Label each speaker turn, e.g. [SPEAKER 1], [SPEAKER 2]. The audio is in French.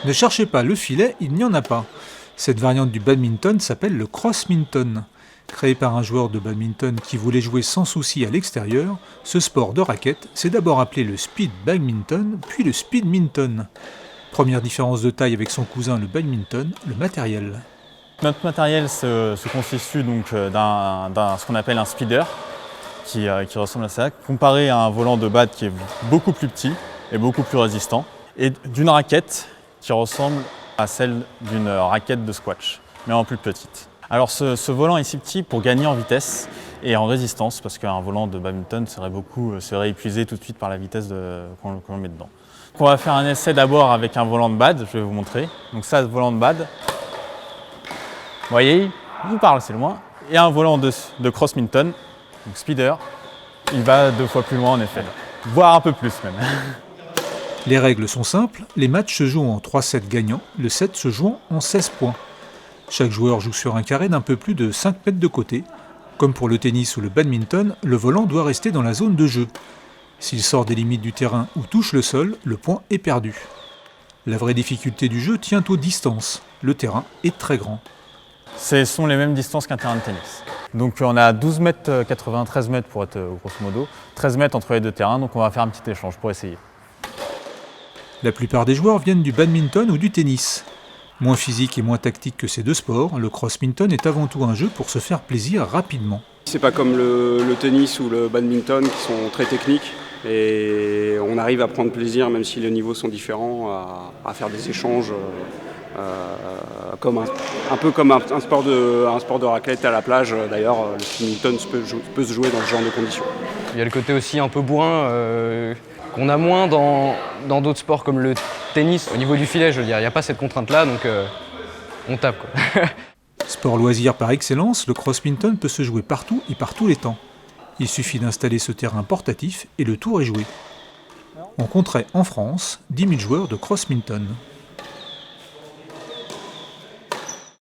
[SPEAKER 1] Ne cherchez pas le filet, il n'y en a pas. Cette variante du badminton s'appelle le cross-minton. Créé par un joueur de badminton qui voulait jouer sans souci à l'extérieur, ce sport de raquette s'est d'abord appelé le speed badminton, puis le speedminton. Première différence de taille avec son cousin le badminton, le matériel.
[SPEAKER 2] Notre matériel se constitue donc d'un ce qu'on appelle un speeder, qui ressemble à ça, comparé à un volant de bad qui est beaucoup plus petit et beaucoup plus résistant, et d'une raquette qui ressemble à celle d'une raquette de squash, mais en plus petite. Alors ce volant est si petit pour gagner en vitesse et en résistance, parce qu'un volant de badminton serait épuisé tout de suite par la vitesse qu'on met dedans. On va faire un essai d'abord avec un volant de bad, je vais vous montrer. Donc ça, ce volant de bad, vous voyez, il parle, c'est loin. Et un volant de cross-minton, donc speeder, il va 2 fois plus loin en effet, voire un peu plus même.
[SPEAKER 1] Les règles sont simples, les matchs se jouent en 3 sets gagnants, le set se jouant en 16 points. Chaque joueur joue sur un carré d'un peu plus de 5 mètres de côté. Comme pour le tennis ou le badminton, le volant doit rester dans la zone de jeu. S'il sort des limites du terrain ou touche le sol, le point est perdu. La vraie difficulté du jeu tient aux distances. Le terrain est très grand.
[SPEAKER 2] Ce sont les mêmes distances qu'un terrain de tennis. Donc on a 12 mètres 80, 13 mètres pour être grosso modo, 13 mètres entre les deux terrains, donc on va faire un petit échange pour essayer.
[SPEAKER 1] La plupart des joueurs viennent du badminton ou du tennis. Moins physique et moins tactique que ces deux sports, le cross-minton est avant tout un jeu pour se faire plaisir rapidement.
[SPEAKER 3] C'est pas comme le tennis ou le badminton qui sont très techniques et on arrive à prendre plaisir, même si les niveaux sont différents, à faire des échanges un peu comme un sport de raquette à la plage. D'ailleurs, le badminton peut se jouer dans ce genre de conditions.
[SPEAKER 4] Il y a le côté aussi un peu bourrin qu'on a moins dans d'autres sports comme le tennis. Au niveau du filet, je veux dire, il n'y a pas cette contrainte-là, donc on tape, quoi.
[SPEAKER 1] Sport loisir par excellence, le cross-minton peut se jouer partout et par tous les temps. Il suffit d'installer ce terrain portatif et le tour est joué. On compterait en France 10 000 joueurs de cross-minton.